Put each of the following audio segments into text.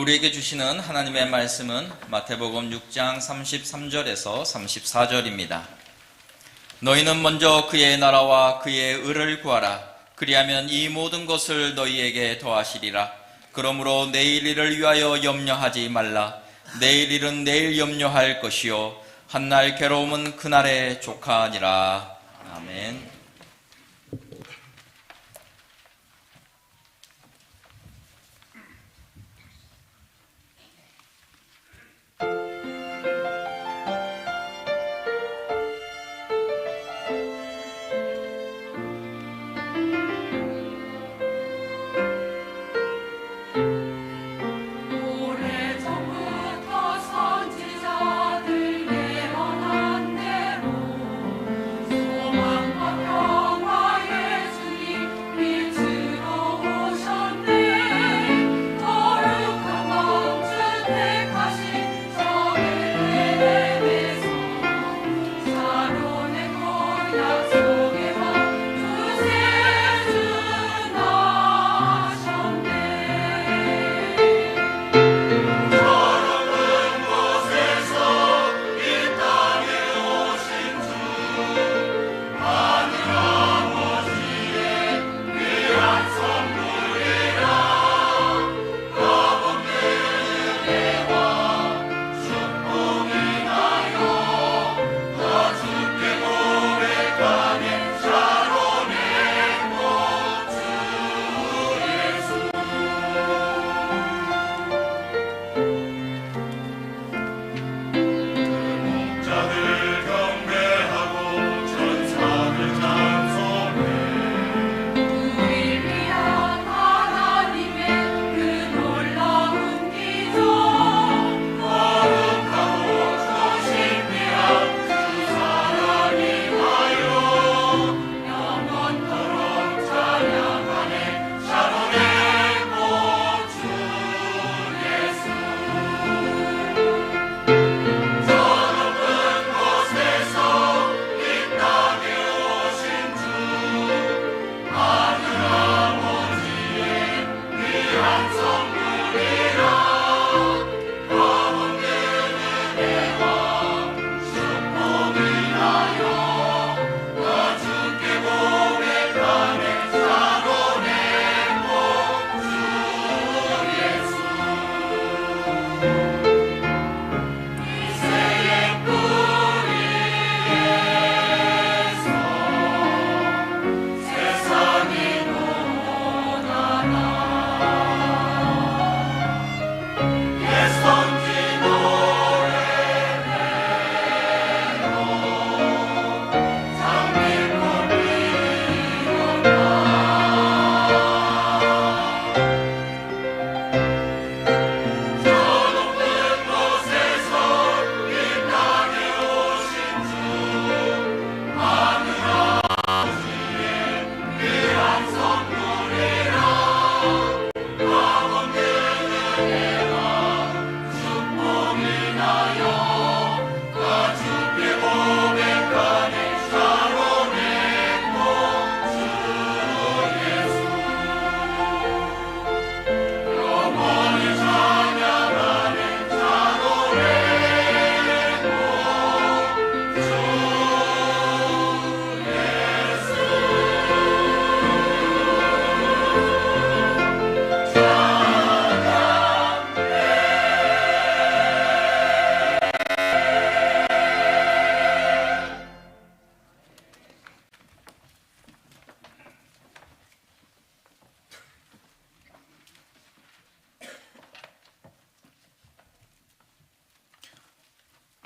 우리에게 주시는 하나님의 말씀은 마태복음 6장 33절에서 34절입니다. 너희는 먼저 그의 나라와 그의 의를 구하라. 그리하면 이 모든 것을 너희에게 더하시리라. 그러므로 내일 일을 위하여 염려하지 말라. 내일 일은 내일 염려할 것이요 한날 괴로움은 그날의 족하니라. 아멘.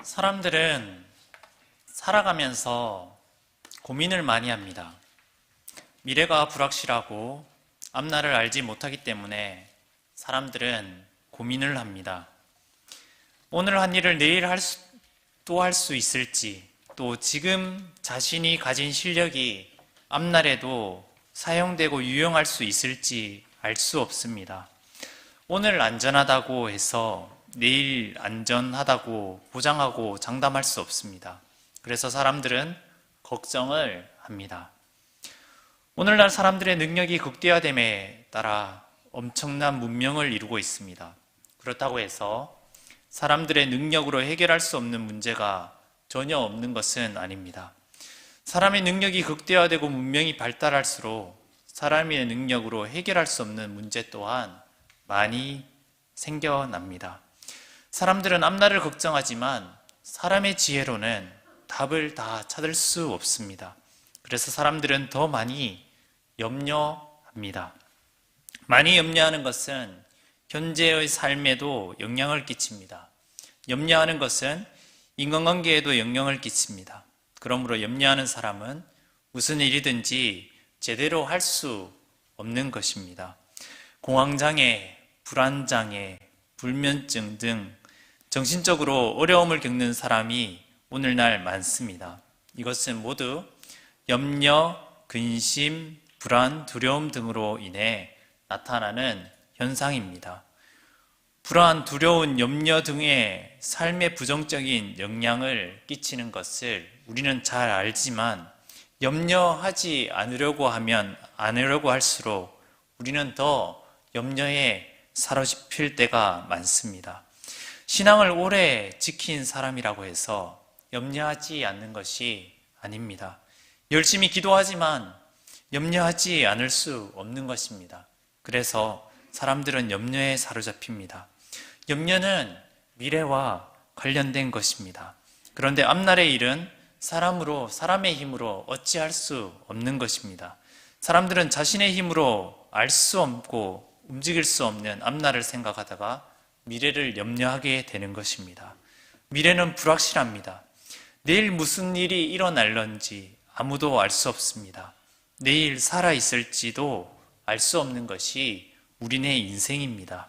사람들은 살아가면서 고민을 많이 합니다. 미래가 불확실하고 앞날을 알지 못하기 때문에 사람들은 고민을 합니다. 오늘 한 일을 내일 또 할 수 있을지, 또 지금 자신이 가진 실력이 앞날에도 사용되고 유용할 수 있을지 알 수 없습니다. 오늘 안전하다고 해서 내일 안전하다고 보장하고 장담할 수 없습니다. 그래서 사람들은 걱정을 합니다. 오늘날 사람들의 능력이 극대화됨에 따라 엄청난 문명을 이루고 있습니다. 그렇다고 해서 사람들의 능력으로 해결할 수 없는 문제가 전혀 없는 것은 아닙니다. 사람의 능력이 극대화되고 문명이 발달할수록 사람의 능력으로 해결할 수 없는 문제 또한 많이 생겨납니다. 사람들은 앞날을 걱정하지만 사람의 지혜로는 답을 다 찾을 수 없습니다. 그래서 사람들은 더 많이 염려합니다. 많이 염려하는 것은 현재의 삶에도 영향을 끼칩니다. 염려하는 것은 인간관계에도 영향을 끼칩니다. 그러므로 염려하는 사람은 무슨 일이든지 제대로 할 수 없는 것입니다. 공황장애, 불안장애, 불면증 등 정신적으로 어려움을 겪는 사람이 오늘날 많습니다. 이것은 모두 염려, 근심, 불안, 두려움 등으로 인해 나타나는 현상입니다. 불안, 두려움, 염려 등의 삶에 부정적인 영향을 끼치는 것을 우리는 잘 알지만 염려하지 않으려고 할수록 우리는 더 염려에 사로잡힐 때가 많습니다. 신앙을 오래 지킨 사람이라고 해서 염려하지 않는 것이 아닙니다. 열심히 기도하지만 염려하지 않을 수 없는 것입니다. 그래서 사람들은 염려에 사로잡힙니다. 염려는 미래와 관련된 것입니다. 그런데 앞날의 일은 사람의 힘으로 어찌할 수 없는 것입니다. 사람들은 자신의 힘으로 알 수 없고 움직일 수 없는 앞날을 생각하다가 미래를 염려하게 되는 것입니다. 미래는 불확실합니다. 내일 무슨 일이 일어날런지 아무도 알 수 없습니다. 내일 살아있을지도 알 수 없는 것이 우리네 인생입니다.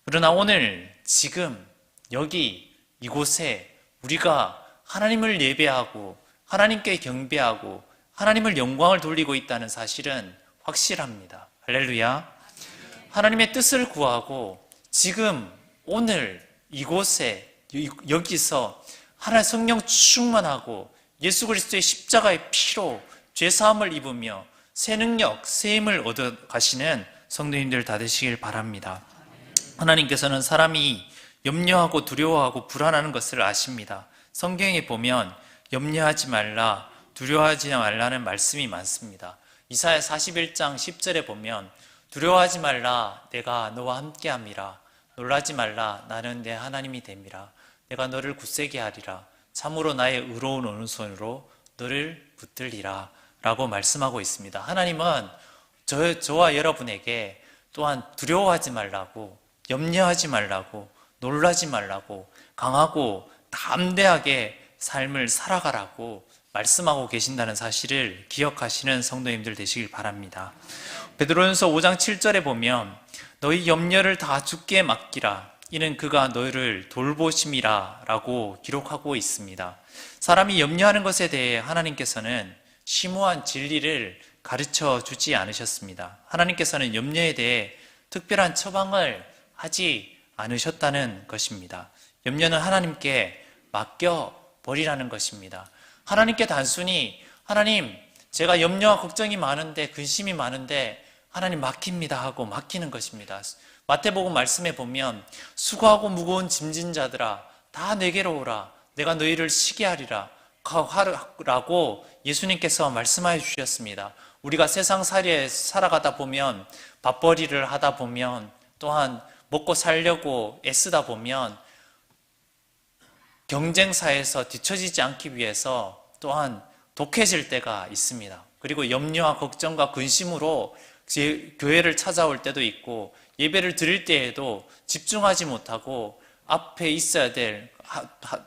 그러나 오늘, 지금, 여기, 이곳에 우리가 하나님을 예배하고 하나님께 경배하고 하나님을 영광을 돌리고 있다는 사실은 확실합니다. 할렐루야. 하나님의 뜻을 구하고 지금, 오늘, 이곳에, 여기서 하나님의 성령 충만하고 예수 그리스도의 십자가의 피로 죄사함을 입으며 새 능력, 새 힘을 얻어 가시는 성도님들 다 되시길 바랍니다. 하나님께서는 사람이 염려하고 두려워하고 불안하는 것을 아십니다. 성경에 보면 염려하지 말라, 두려워하지 말라는 말씀이 많습니다. 이사야 41장 10절에 보면 두려워하지 말라, 내가 너와 함께함이라. 놀라지 말라, 나는 내 하나님이 됨이라. 내가 너를 굳세게 하리라. 참으로 나의 의로운 오른손으로 너를 붙들리라 라고 말씀하고 있습니다. 하나님은 저와 여러분에게 또한 두려워하지 말라고, 염려하지 말라고, 놀라지 말라고, 강하고 담대하게 삶을 살아가라고 말씀하고 계신다는 사실을 기억하시는 성도님들 되시길 바랍니다. 베드로전서 5장 7절에 보면 너희 염려를 다 주께 맡기라. 이는 그가 너희를 돌보심이라 라고 기록하고 있습니다. 사람이 염려하는 것에 대해 하나님께서는 심오한 진리를 가르쳐 주지 않으셨습니다. 하나님께서는 염려에 대해 특별한 처방을 하지 않으셨다는 것입니다. 염려는 하나님께 맡겨버리라는 것입니다. 하나님께 단순히 하나님, 제가 염려와 걱정이 많은데, 근심이 많은데 하나님 맡깁니다 하고 맡기는 것입니다. 마태복음 말씀에 보면 수고하고 무거운 짐진 자들아 다 내게로 오라, 내가 너희를 쉬게 하리라 라고 예수님께서 말씀하여 주셨습니다. 우리가 세상살이에 살아가다 보면, 밥벌이를 하다 보면, 또한 먹고 살려고 애쓰다 보면 경쟁사에서 뒤처지지 않기 위해서 또한 독해질 때가 있습니다. 그리고 염려와 걱정과 근심으로 교회를 찾아올 때도 있고, 예배를 드릴 때에도 집중하지 못하고 앞에 있어야 될,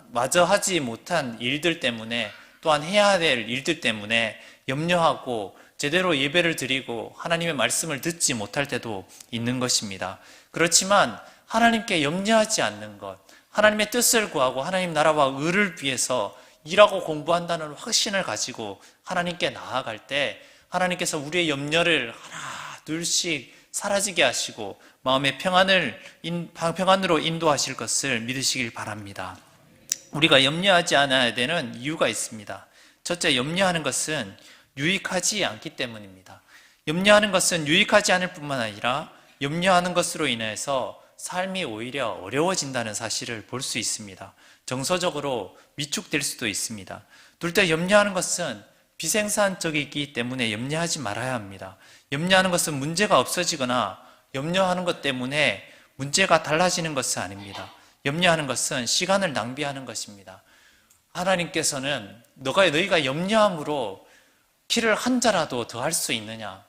마저 하지 못한 일들 때문에, 또한 해야 될 일들 때문에 염려하고 제대로 예배를 드리고 하나님의 말씀을 듣지 못할 때도 있는 것입니다. 그렇지만 하나님께 염려하지 않는 것, 하나님의 뜻을 구하고 하나님 나라와 의를 위해서 일하고 공부한다는 확신을 가지고 하나님께 나아갈 때 하나님께서 우리의 염려를 하나 둘씩 사라지게 하시고 마음의 평안으로 인도하실 것을 믿으시길 바랍니다. 우리가 염려하지 않아야 되는 이유가 있습니다. 첫째, 염려하는 것은 유익하지 않기 때문입니다. 염려하는 것은 유익하지 않을 뿐만 아니라 염려하는 것으로 인해서 삶이 오히려 어려워진다는 사실을 볼 수 있습니다. 정서적으로 위축될 수도 있습니다. 둘째, 염려하는 것은 비생산적이기 때문에 염려하지 말아야 합니다. 염려하는 것은 문제가 없어지거나 염려하는 것 때문에 문제가 달라지는 것은 아닙니다. 염려하는 것은 시간을 낭비하는 것입니다. 하나님께서는 너희가 염려함으로 피를 한 자라도 더 할 수 있느냐?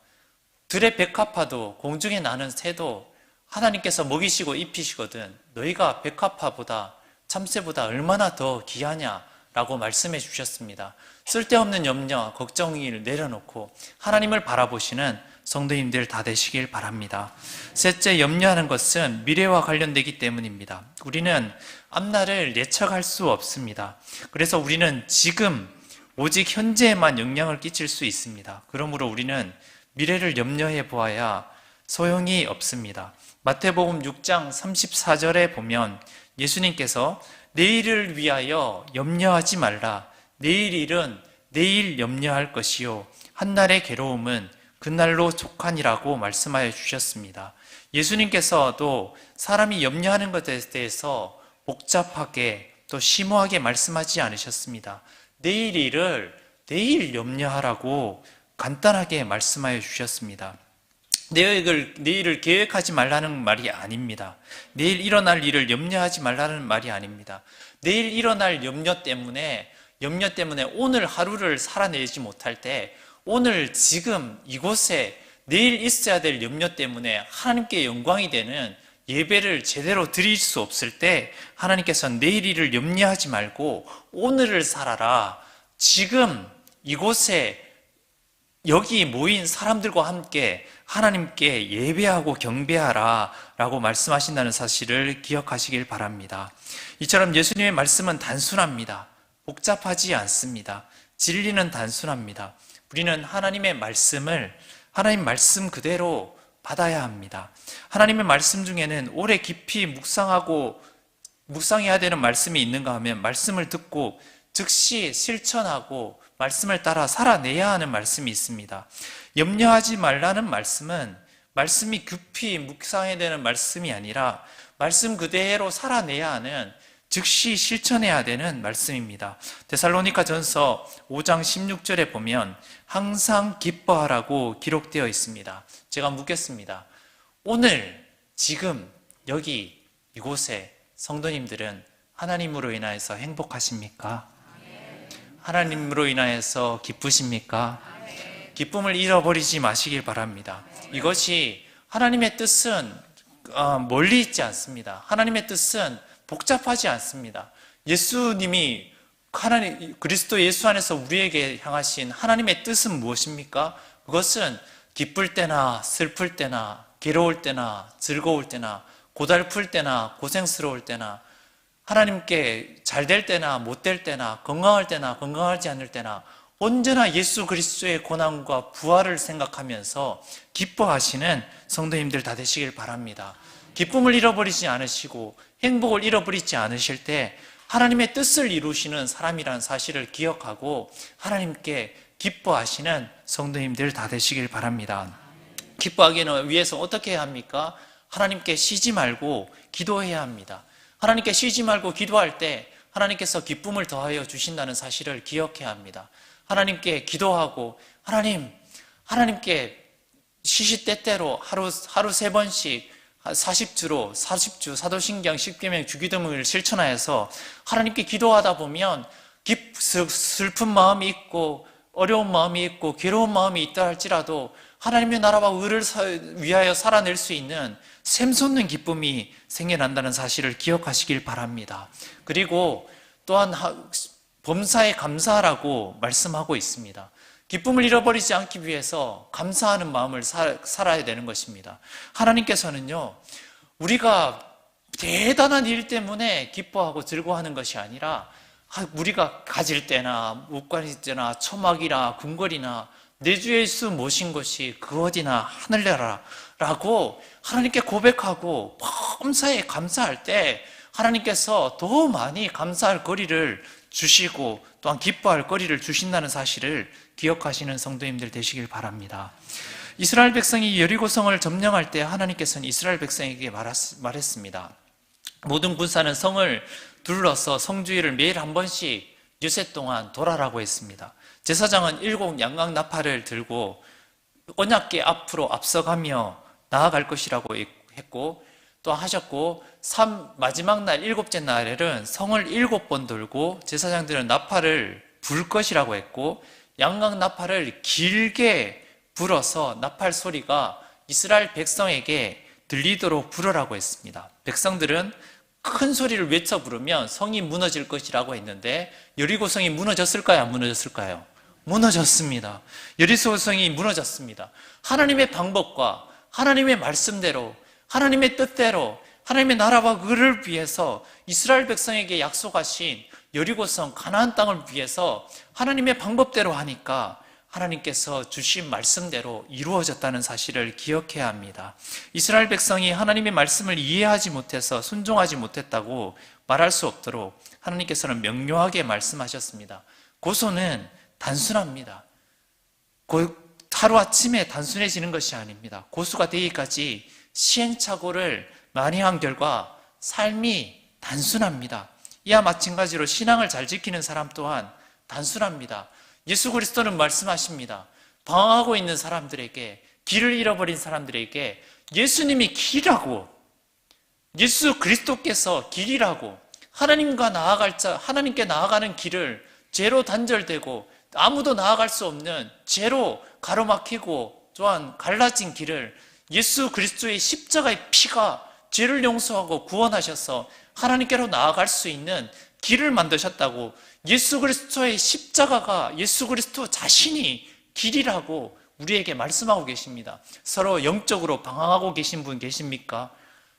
들의 백합화도 공중에 나는 새도 하나님께서 먹이시고 입히시거든 너희가 백합화보다 참새보다 얼마나 더 귀하냐라고 말씀해 주셨습니다. 쓸데없는 염려, 걱정을 내려놓고 하나님을 바라보시는 성도님들 다 되시길 바랍니다. 셋째, 염려하는 것은 미래와 관련되기 때문입니다. 우리는 앞날을 예측할 수 없습니다. 그래서 우리는 지금 오직 현재에만 영향을 끼칠 수 있습니다. 그러므로 우리는 미래를 염려해 보아야 소용이 없습니다. 마태복음 6장 34절에 보면 예수님께서 내일을 위하여 염려하지 말라. 내일 일은 내일 염려할 것이요 한날의 괴로움은 그날로 족하니라고 말씀하여 주셨습니다. 예수님께서도 사람이 염려하는 것에 대해서 복잡하게 또 심오하게 말씀하지 않으셨습니다. 내일 일을 내일 염려하라고 간단하게 말씀하여 주셨습니다. 내일을 계획하지 말라는 말이 아닙니다. 내일 일어날 일을 염려하지 말라는 말이 아닙니다. 내일 일어날 염려 때문에 오늘 하루를 살아내지 못할 때 오늘 지금 이곳에 내일 있어야 될 염려 때문에 하나님께 영광이 되는 예배를 제대로 드릴 수 없을 때 하나님께서는 내일 일을 염려하지 말고 오늘을 살아라. 지금 이곳에 여기 모인 사람들과 함께 하나님께 예배하고 경배하라 라고 말씀하신다는 사실을 기억하시길 바랍니다. 이처럼 예수님의 말씀은 단순합니다. 복잡하지 않습니다. 진리는 단순합니다. 우리는 하나님의 말씀을 하나님 말씀 그대로 받아야 합니다. 하나님의 말씀 중에는 오래 깊이 묵상해야 되는 말씀이 있는가 하면 말씀을 듣고 즉시 실천하고 말씀을 따라 살아내야 하는 말씀이 있습니다. 염려하지 말라는 말씀은 말씀이 깊이 묵상해야 되는 말씀이 아니라 말씀 그대로 살아내야 하는 즉시 실천해야 되는 말씀입니다. 데살로니가 전서 5장 16절에 보면 항상 기뻐하라고 기록되어 있습니다. 제가 묻겠습니다. 오늘 지금 여기 이곳에 성도님들은 하나님으로 인하여서 행복하십니까? 하나님으로 인하여서 기쁘십니까? 기쁨을 잃어버리지 마시길 바랍니다. 이것이 하나님의 뜻은 멀리 있지 않습니다. 하나님의 뜻은 복잡하지 않습니다. 예수님이 그리스도 예수 안에서 우리에게 향하신 하나님의 뜻은 무엇입니까? 그것은 기쁠 때나 슬플 때나 괴로울 때나 즐거울 때나 고달플 때나 고생스러울 때나 하나님께 잘 될 때나 못 될 때나 건강할 때나 건강하지 않을 때나 언제나 예수 그리스도의 고난과 부활을 생각하면서 기뻐하시는 성도님들 다 되시길 바랍니다. 기쁨을 잃어버리지 않으시고 행복을 잃어버리지 않으실 때 하나님의 뜻을 이루시는 사람이라는 사실을 기억하고 하나님께 기뻐하시는 성도님들 다 되시길 바랍니다. 기뻐하기 위해서 어떻게 해야 합니까? 하나님께 쉬지 말고 기도해야 합니다. 하나님께 쉬지 말고 기도할 때 하나님께서 기쁨을 더하여 주신다는 사실을 기억해야 합니다. 하나님께 기도하고 하나님께 시시때때로 하루 3번씩 40주 사도신경 10계명 주기도문을 실천하여서 하나님께 기도하다 보면 슬픈 마음이 있고 어려운 마음이 있고 괴로운 마음이 있다 할지라도 하나님의 나라와 의를 위하여 살아낼 수 있는 샘솟는 기쁨이 생겨난다는 사실을 기억하시길 바랍니다. 그리고 또한 범사에 감사하라고 말씀하고 있습니다. 기쁨을 잃어버리지 않기 위해서 감사하는 마음을 살아야 되는 것입니다. 하나님께서는요, 우리가 대단한 일 때문에 기뻐하고 즐거워하는 것이 아니라 우리가 가질 때나 못 가질 때나 초막이나 궁궐이나 내 주 예수 모신 것이 그 어디나 하늘나라 라고 하나님께 고백하고 범사에 감사할 때 하나님께서 더 많이 감사할 거리를 주시고 또한 기뻐할 거리를 주신다는 사실을 기억하시는 성도님들 되시길 바랍니다. 이스라엘 백성이 여리고성을 점령할 때 하나님께서는 이스라엘 백성에게 말했습니다. 모든 군사는 성을 둘러서 성주위를 매일 한 번씩 유세 동안 돌아라고 했습니다. 제사장은 7 양각 나팔을 들고 언약궤 앞으로 앞서가며 나아갈 것이라고 했고, 또 하셨고, 마지막 날 7째 날에는 성을 7번 돌고 제사장들은 나팔을 불 것이라고 했고, 양각 나팔을 길게 불어서 나팔 소리가 이스라엘 백성에게 들리도록 부르라고 했습니다. 백성들은 큰 소리를 외쳐 부르면 성이 무너질 것이라고 했는데 여리고성이 무너졌을까요? 안 무너졌을까요? 무너졌습니다. 여리고성이 무너졌습니다. 하나님의 방법과 하나님의 말씀대로, 하나님의 뜻대로, 하나님의 나라와 그를 위해서 이스라엘 백성에게 약속하신 여리고성 가나안 땅을 위해서 하나님의 방법대로 하니까 하나님께서 주신 말씀대로 이루어졌다는 사실을 기억해야 합니다. 이스라엘 백성이 하나님의 말씀을 이해하지 못해서 순종하지 못했다고 말할 수 없도록 하나님께서는 명료하게 말씀하셨습니다. 고소는 단순합니다. 하루아침에 단순해지는 것이 아닙니다. 고수가 되기까지 시행착오를 많이 한 결과 삶이 단순합니다. 이와 마찬가지로 신앙을 잘 지키는 사람 또한 단순합니다. 예수 그리스도는 말씀하십니다. 방황하고 있는 사람들에게, 길을 잃어버린 사람들에게 예수님이 길이라고, 예수 그리스도께서 길이라고, 하나님께 나아가는 길을 죄로 단절되고 아무도 나아갈 수 없는 죄로 가로막히고 또한 갈라진 길을 예수 그리스도의 십자가의 피가 죄를 용서하고 구원하셔서 하나님께로 나아갈 수 있는 길을 만드셨다고, 예수 그리스도의 십자가가 예수 그리스도 자신이 길이라고 우리에게 말씀하고 계십니다. 서로 영적으로 방황하고 계신 분 계십니까?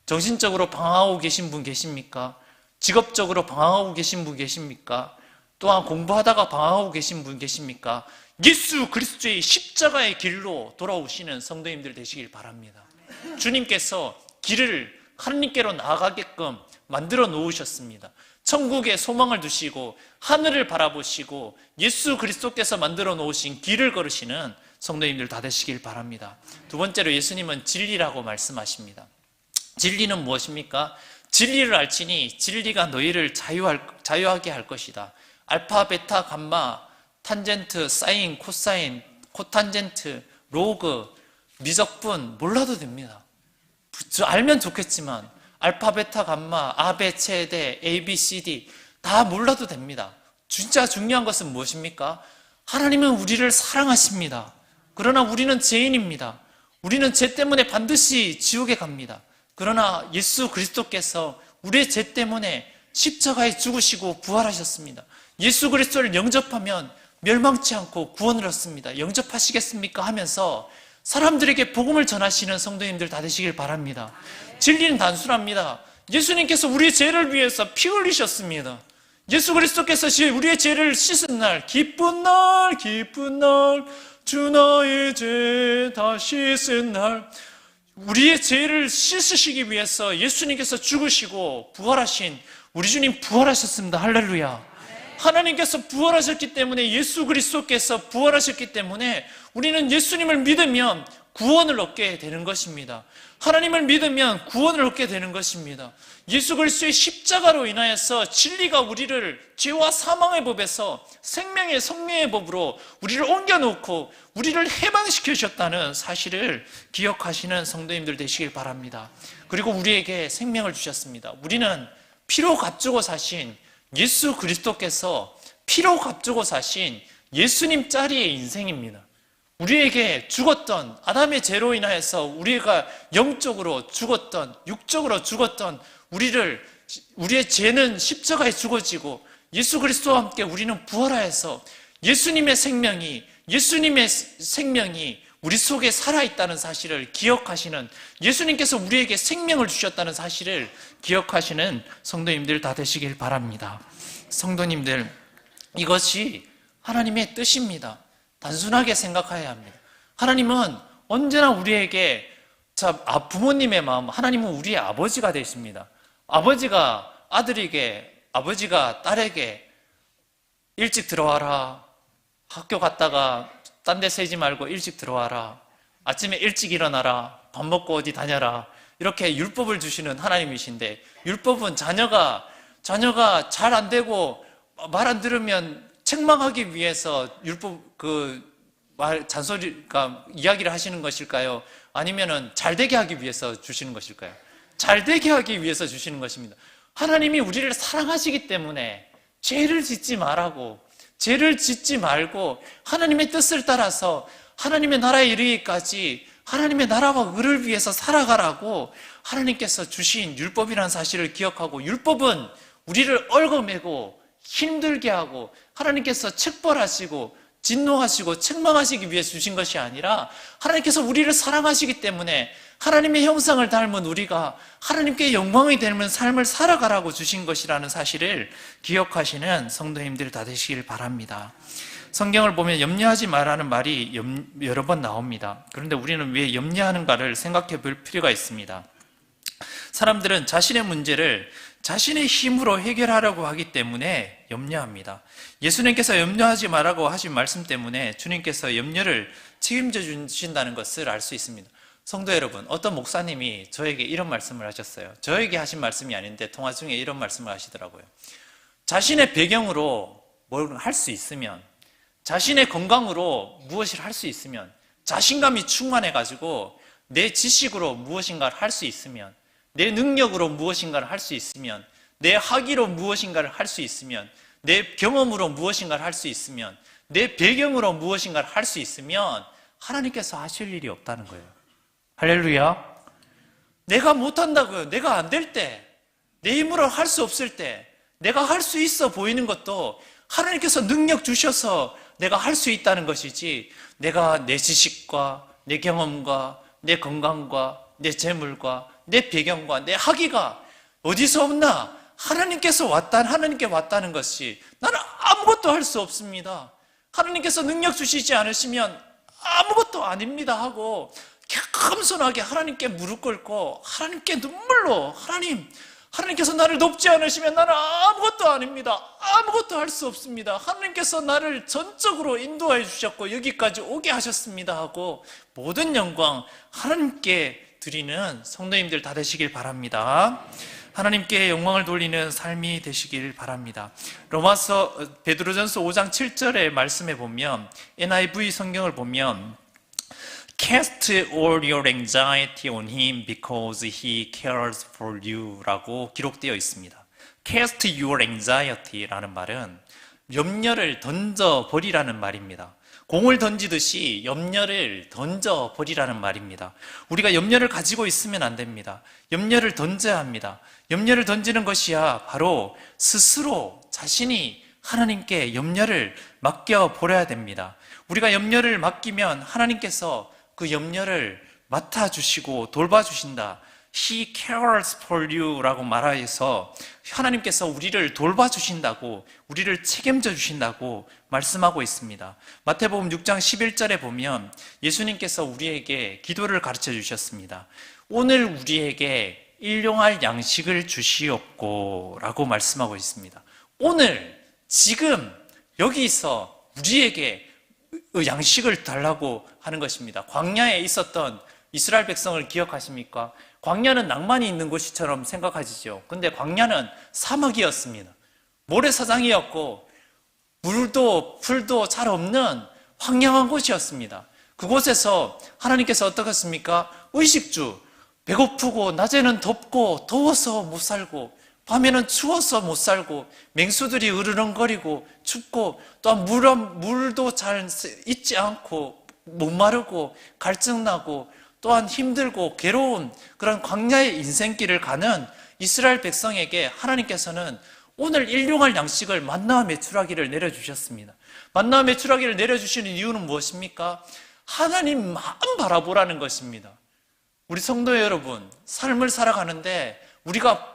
정신적으로 방황하고 계신 분 계십니까? 직업적으로 방황하고 계신 분 계십니까? 또한 공부하다가 방황하고 계신 분 계십니까? 예수 그리스도의 십자가의 길로 돌아오시는 성도님들 되시길 바랍니다. 주님께서 길을 하나님께로 나아가게끔 만들어 놓으셨습니다. 천국에 소망을 두시고 하늘을 바라보시고 예수 그리스도께서 만들어 놓으신 길을 걸으시는 성도님들 다 되시길 바랍니다. 두 번째로 예수님은 진리라고 말씀하십니다. 진리는 무엇입니까? 진리를 알지니 진리가 너희를 자유하게 할 것이다. 알파, 베타, 감마, 탄젠트, 사인, 코사인, 코탄젠트, 로그, 미적분 몰라도 됩니다. 알면 좋겠지만 알파, 베타, 감마, 아베, 체데, A, B, C, D 다 몰라도 됩니다. 진짜 중요한 것은 무엇입니까? 하나님은 우리를 사랑하십니다. 그러나 우리는 죄인입니다. 우리는 죄 때문에 반드시 지옥에 갑니다. 그러나 예수 그리스도께서 우리의 죄 때문에 십자가에 죽으시고 부활하셨습니다. 예수 그리스도를 영접하면 멸망치 않고 구원을 얻습니다. 영접하시겠습니까? 하면서 사람들에게 복음을 전하시는 성도님들 다 되시길 바랍니다. 진리는 단순합니다. 예수님께서 우리의 죄를 위해서 피 흘리셨습니다. 예수 그리스도께서 우리의 죄를 씻은 날, 기쁜 날, 기쁜 날, 주 나의 죄 다 씻은 날, 우리의 죄를 씻으시기 위해서 예수님께서 죽으시고 부활하신 우리 주님 부활하셨습니다. 할렐루야. 하나님께서 부활하셨기 때문에, 예수 그리스도께서 부활하셨기 때문에 우리는 예수님을 믿으면 구원을 얻게 되는 것입니다. 하나님을 믿으면 구원을 얻게 되는 것입니다. 예수 그리스도의 십자가로 인하여서 진리가 우리를 죄와 사망의 법에서 생명의 성령의 법으로 우리를 옮겨놓고 우리를 해방시켜 주셨다는 사실을 기억하시는 성도님들 되시길 바랍니다. 그리고 우리에게 생명을 주셨습니다. 우리는 피로 값주고 사신 예수 그리스도께서 피로 값주고 사신 예수님 짜리의 인생입니다. 우리에게 죽었던 아담의 죄로 인하여서 우리가 영적으로 죽었던, 육적으로 죽었던 우리의 죄는 십자가에 죽어지고 예수 그리스도와 함께 우리는 부활하여서 예수님의 생명이 우리 속에 살아있다는 사실을 기억하시는, 예수님께서 우리에게 생명을 주셨다는 사실을 기억하시는 성도님들 다 되시길 바랍니다. 성도님들, 이것이 하나님의 뜻입니다. 단순하게 생각해야 합니다. 하나님은 언제나 우리에게, 부모님의 마음, 하나님은 우리의 아버지가 되십니다. 아버지가 아들에게, 아버지가 딸에게 일찍 들어와라, 학교 갔다가 딴 데 새지 말고 일찍 들어와라. 아침에 일찍 일어나라. 밥 먹고 어디 다녀라. 이렇게 율법을 주시는 하나님이신데, 율법은 자녀가 잘 안 되고 말 안 들으면 책망하기 위해서 율법 잔소리가 이야기를 하시는 것일까요? 아니면은 잘 되게 하기 위해서 주시는 것일까요? 잘 되게 하기 위해서 주시는 것입니다. 하나님이 우리를 사랑하시기 때문에 죄를 짓지 말라고, 죄를 짓지 말고 하나님의 뜻을 따라서 하나님의 나라에 이르기까지 하나님의 나라와 의를 위해서 살아가라고 하나님께서 주신 율법이라는 사실을 기억하고, 율법은 우리를 얽어매고 힘들게 하고 하나님께서 책벌하시고 진노하시고 책망하시기 위해 주신 것이 아니라, 하나님께서 우리를 사랑하시기 때문에 하나님의 형상을 닮은 우리가 하나님께 영광이 되는 삶을 살아가라고 주신 것이라는 사실을 기억하시는 성도님들 다 되시길 바랍니다. 성경을 보면 염려하지 말라는 말이 여러 번 나옵니다. 그런데 우리는 왜 염려하는가를 생각해 볼 필요가 있습니다. 사람들은 자신의 문제를 자신의 힘으로 해결하려고 하기 때문에 염려합니다. 예수님께서 염려하지 말라고 하신 말씀 때문에 주님께서 염려를 책임져 주신다는 것을 알 수 있습니다. 성도 여러분, 어떤 목사님이 저에게 이런 말씀을 하셨어요. 저에게 하신 말씀이 아닌데 통화 중에 이런 말씀을 하시더라고요. 자신의 배경으로 뭘 할 수 있으면, 자신의 건강으로 무엇을 할 수 있으면, 자신감이 충만해가지고 내 지식으로 무엇인가를 할 수 있으면, 내 능력으로 무엇인가를 할 수 있으면, 내 학위로 무엇인가를 할 수 있으면, 내 경험으로 무엇인가를 할 수 있으면, 내 배경으로 무엇인가를 할 수 있으면 하나님께서 하실 일이 없다는 거예요. 할렐루야. 내가 못한다고요. 내가 안 될 때, 내 힘으로 할 수 없을 때, 내가 할 수 있어 보이는 것도 하나님께서 능력 주셔서 내가 할 수 있다는 것이지, 내가 내 지식과 내 경험과 내 건강과 내 재물과 내 배경과 내 학위가 어디서 없나? 하나님께서 하나님께 왔다는 것이, 나는 아무것도 할 수 없습니다. 하나님께서 능력 주시지 않으시면 아무것도 아닙니다 하고 겸손하게 하나님께 무릎 꿇고 하나님께 눈물로, 하나님께서 나를 돕지 않으시면 나는 아무것도 아닙니다. 아무것도 할 수 없습니다. 하나님께서 나를 전적으로 인도해 주셨고 여기까지 오게 하셨습니다 하고 모든 영광 하나님께 드리는 성도님들 다 되시길 바랍니다. 하나님께 영광을 돌리는 삶이 되시길 바랍니다. 베드로전서 5장 7절의 말씀에 보면, NIV 성경을 보면 Cast all your anxiety on him because he cares for you 라고 기록되어 있습니다. Cast your anxiety라는 말은 염려를 던져버리라는 말입니다. 공을 던지듯이 염려를 던져버리라는 말입니다. 우리가 염려를 가지고 있으면 안 됩니다. 염려를 던져야 합니다. 염려를 던지는 것이야 바로 스스로 자신이 하나님께 염려를 맡겨버려야 됩니다. 우리가 염려를 맡기면 하나님께서 그 염려를 맡아주시고 돌봐주신다. He cares for you 라고 말하여서 하나님께서 우리를 돌봐주신다고, 우리를 책임져 주신다고 말씀하고 있습니다. 마태복음 6장 11절에 보면 예수님께서 우리에게 기도를 가르쳐 주셨습니다. 오늘 우리에게 일용할 양식을 주시옵고 라고 말씀하고 있습니다. 오늘, 지금, 여기서 우리에게 양식을 달라고 하는 것입니다. 광야에 있었던 이스라엘 백성을 기억하십니까? 광야는 낭만이 있는 곳이처럼 생각하시죠. 근데 광야는 사막이었습니다. 모래사장이었고 물도 풀도 잘 없는 황량한 곳이었습니다. 그곳에서 하나님께서 어떻게 했습니까? 의식주, 배고프고 낮에는 덥고 더워서 못 살고 밤에는 추워서 못 살고 맹수들이 으르렁거리고 춥고 또한 물도 잘 있지 않고 목마르고 갈증나고 또한 힘들고 괴로운 그런 광야의 인생길을 가는 이스라엘 백성에게 하나님께서는 오늘 일용할 양식을 만나와 메추라기를 내려주셨습니다. 만나와 메추라기를 내려주시는 이유는 무엇입니까? 하나님 마음 바라보라는 것입니다. 우리 성도 여러분, 삶을 살아가는데 우리가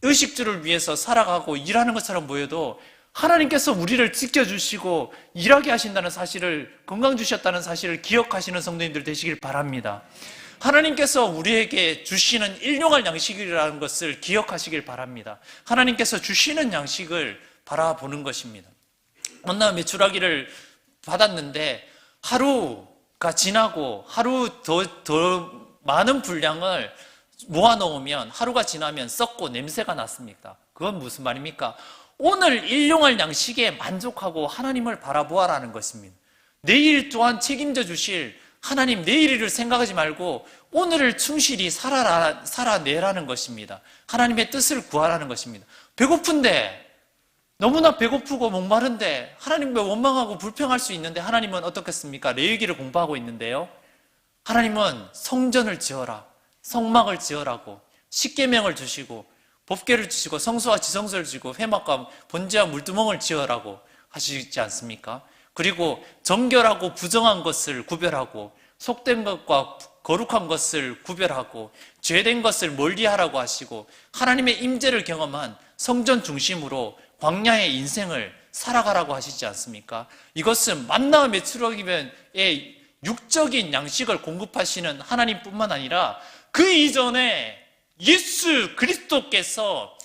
의식주를 위해서 살아가고 일하는 것처럼 보여도 하나님께서 우리를 지켜주시고 일하게 하신다는 사실을, 건강 주셨다는 사실을 기억하시는 성도님들 되시길 바랍니다. 하나님께서 우리에게 주시는 일용할 양식이라는 것을 기억하시길 바랍니다. 하나님께서 주시는 양식을 바라보는 것입니다. 만나 메추라기를 받았는데 하루가 지나고 하루 더 많은 분량을 모아놓으면 하루가 지나면 썩고 냄새가 났습니다. 그건 무슨 말입니까? 오늘 일용할 양식에 만족하고 하나님을 바라보아라는 것입니다. 내일 또한 책임져 주실 하나님, 내일을 생각하지 말고 오늘을 충실히 살아내라는 것입니다. 하나님의 뜻을 구하라는 것입니다. 배고픈데, 너무나 배고프고 목마른데 하나님을 원망하고 불평할 수 있는데 하나님은 어떻겠습니까? 레위기를 공부하고 있는데요, 하나님은 성전을 지어라, 성막을 지어라고 십계명을 주시고 법궤를 주시고 성소와 지성소를 주시고 회막과 번제와 물두멍을 지어라고 하시지 않습니까? 그리고 정결하고 부정한 것을 구별하고 속된 것과 거룩한 것을 구별하고 죄된 것을 멀리하라고 하시고 하나님의 임재를 경험한 성전 중심으로 광야의 인생을 살아가라고 하시지 않습니까? 이것은 만나와 메추라기면의 육적인 양식을 공급하시는 하나님뿐만 아니라 그 이전에 예수 그리스도께서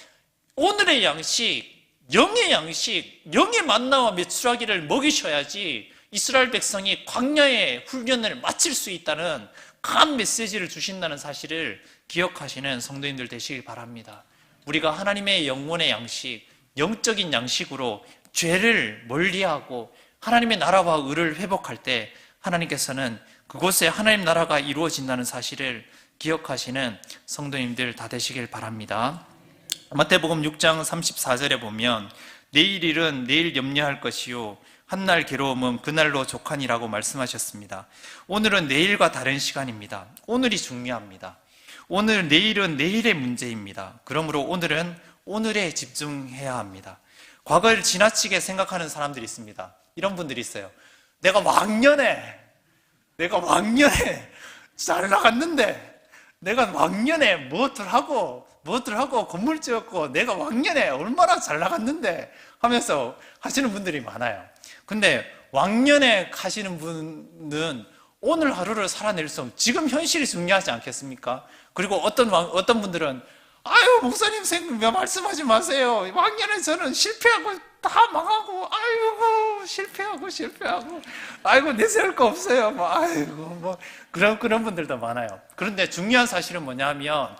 오늘의 양식, 영의 양식, 영의 만나와 메추라기를 먹이셔야지 이스라엘 백성이 광야의 훈련을 마칠 수 있다는 강한 메시지를 주신다는 사실을 기억하시는 성도님들 되시기 바랍니다. 우리가 하나님의 영혼의 양식, 영적인 양식으로 죄를 멀리하고 하나님의 나라와 의를 회복할 때 하나님께서는 그곳에 하나님 나라가 이루어진다는 사실을 기억하시는 성도님들 다 되시길 바랍니다. 마태복음 6장 34절에 보면 내일 일은 내일 염려할 것이요 한날 괴로움은 그날로 족하니라고 말씀하셨습니다. 오늘은 내일과 다른 시간입니다. 오늘이 중요합니다. 내일은 내일의 문제입니다. 그러므로 오늘은 오늘에 집중해야 합니다. 과거를 지나치게 생각하는 사람들이 있습니다. 이런 분들이 있어요. 내가 왕년에 잘 나갔는데, 내가 왕년에 무엇을 하고 건물 지었고 내가 왕년에 얼마나 잘 나갔는데 하면서 하시는 분들이 많아요. 근데 왕년에 가시는 분은 오늘 하루를 살아낼 수 없는, 지금 현실이 중요하지 않겠습니까? 그리고 어떤 분들은 아유, 목사님 말씀하지 마세요. 왕년에 저는 실패하고 다 망하고, 아이고, 실패하고, 아이고, 내세울 거 없어요. 그런 분들도 많아요. 그런데 중요한 사실은 뭐냐면,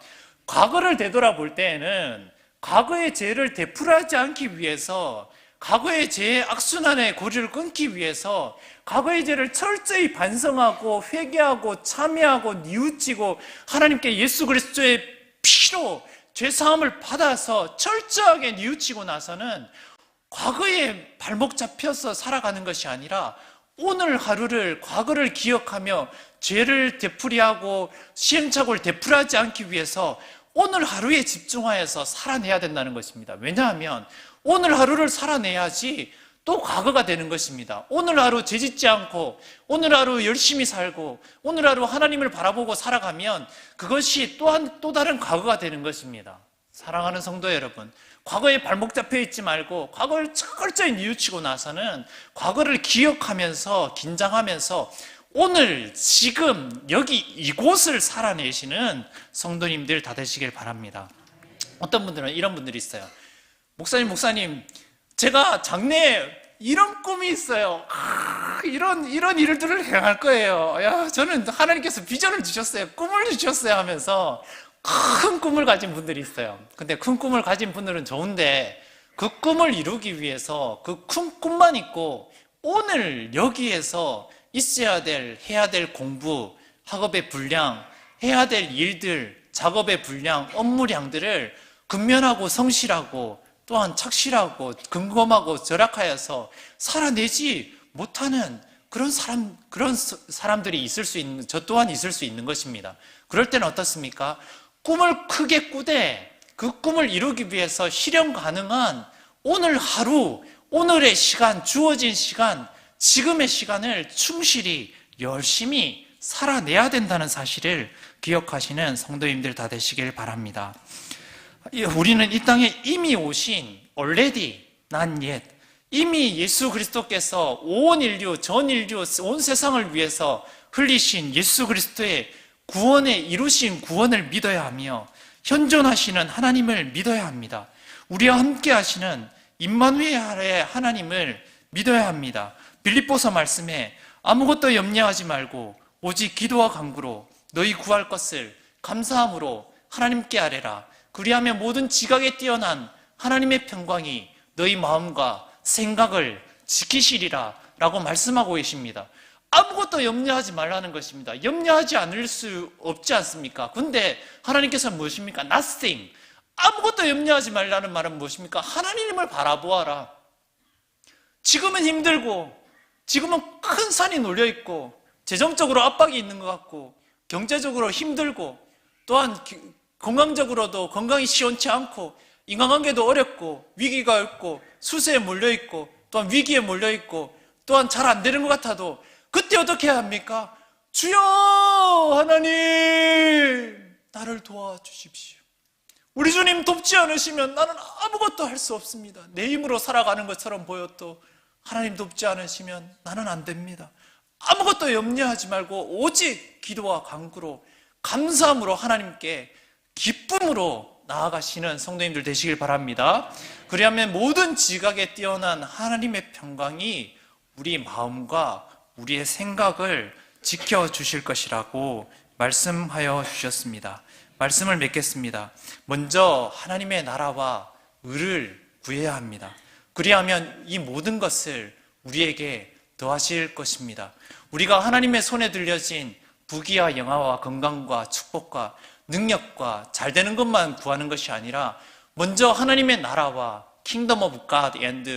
과거를 되돌아볼 때에는 과거의 죄를 되풀이하지 않기 위해서, 과거의 죄의 악순환의 고리를 끊기 위해서 과거의 죄를 철저히 반성하고 회개하고 참회하고 뉘우치고 하나님께 예수 그리스도의 피로 죄사함을 받아서 철저하게 뉘우치고 나서는 과거에 발목 잡혀서 살아가는 것이 아니라 오늘 하루를, 과거를 기억하며 죄를 되풀이하고 시행착오를 되풀이하지 않기 위해서 오늘 하루에 집중하여서 살아내야 된다는 것입니다. 왜냐하면 오늘 하루를 살아내야지 또 과거가 되는 것입니다. 오늘 하루 죄짓지 않고 오늘 하루 열심히 살고 오늘 하루 하나님을 바라보고 살아가면 그것이 또 다른 과거가 되는 것입니다. 사랑하는 성도 여러분, 과거에 발목 잡혀 있지 말고 과거를 철저히 뉘우치고 나서는 과거를 기억하면서 긴장하면서 오늘 지금 여기 이곳을 살아내시는 성도님들 다 되시길 바랍니다. 어떤 분들은 이런 분들이 있어요. 목사님, 제가 장래에 이런 꿈이 있어요. 이런 일들을 행할 거예요. 저는 하나님께서 비전을 주셨어요. 꿈을 주셨어요 하면서 큰 꿈을 가진 분들이 있어요. 근데 큰 꿈을 가진 분들은 좋은데 그 꿈을 이루기 위해서 그 큰 꿈만 있고 오늘 여기에서 해야 될 공부, 학업의 분량, 해야 될 일들, 작업의 분량, 업무량들을 근면하고 성실하고 또한 착실하고 근검하고 절약하여서 살아내지 못하는 그런 사람들이 있을 수 있는, 저 또한 있을 수 있는 것입니다. 그럴 때는 어떻습니까? 꿈을 크게 꾸되 그 꿈을 이루기 위해서 실현 가능한 오늘 하루, 오늘의 시간, 주어진 시간, 지금의 시간을 충실히 열심히 살아내야 된다는 사실을 기억하시는 성도님들 다 되시길 바랍니다. 우리는 이 땅에 이미 오신 already, not yet, 이미 예수 그리스도께서 온 인류, 전 인류, 온 세상을 위해서 흘리신 예수 그리스도의 이루신 구원을 믿어야 하며 현존하시는 하나님을 믿어야 합니다. 우리와 함께 하시는 임마누엘의 하나님을 믿어야 합니다. 빌립보서 말씀에 아무것도 염려하지 말고 오직 기도와 간구로 너희 구할 것을 감사함으로 하나님께 아뢰라. 그리하면 모든 지각에 뛰어난 하나님의 평강이 너희 마음과 생각을 지키시리라 라고 말씀하고 계십니다. 아무것도 염려하지 말라는 것입니다. 염려하지 않을 수 없지 않습니까? 근데 하나님께서 무엇입니까? Nothing. 아무것도 염려하지 말라는 말은 무엇입니까? 하나님을 바라보아라. 지금은 힘들고, 지금은 큰 산이 놓여있고, 재정적으로 압박이 있는 것 같고, 경제적으로 힘들고, 또한 건강적으로도 건강이 시원치 않고, 인간관계도 어렵고, 위기가 있고, 수세에 몰려있고, 또한 위기에 몰려있고, 또한 잘 안 되는 것 같아도, 그때 어떻게 해야 합니까? 주여 하나님, 나를 도와주십시오. 우리 주님 돕지 않으시면 나는 아무것도 할 수 없습니다. 내 힘으로 살아가는 것처럼 보여도 하나님 돕지 않으시면 나는 안 됩니다. 아무것도 염려하지 말고 오직 기도와 간구로 감사함으로 하나님께 기쁨으로 나아가시는 성도님들 되시길 바랍니다. 그리하면 모든 지각에 뛰어난 하나님의 평강이 우리 마음과 우리의 생각을 지켜주실 것이라고 말씀하여 주셨습니다. 말씀을 맺겠습니다. 먼저 하나님의 나라와 의를 구해야 합니다. 그리하면 이 모든 것을 우리에게 더하실 것입니다. 우리가 하나님의 손에 들려진 부귀와 영화와 건강과 축복과 능력과 잘 되는 것만 구하는 것이 아니라 먼저 하나님의 나라와 Kingdom of God and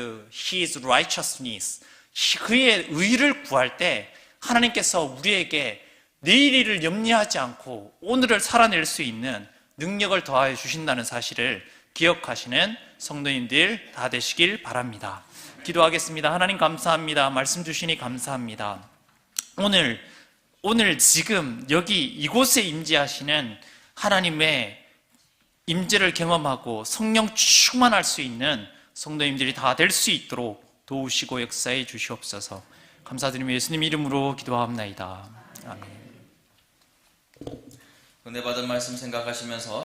His righteousness, 그의 의를 구할 때 하나님께서 우리에게 내일을 염려하지 않고 오늘을 살아낼 수 있는 능력을 더하여 주신다는 사실을 기억하시는 성도님들 다 되시길 바랍니다. 기도하겠습니다. 하나님 감사합니다. 말씀 주시니 감사합니다. 오늘 지금 여기 이곳에 임재하시는 하나님의 임재를 경험하고 성령 충만할 수 있는 성도님들이 다 될 수 있도록 도우시고 역사해 주시옵소서. 감사드리며 예수님 이름으로 기도하옵나이다. 아멘. 은혜 받은 말씀 생각하시면서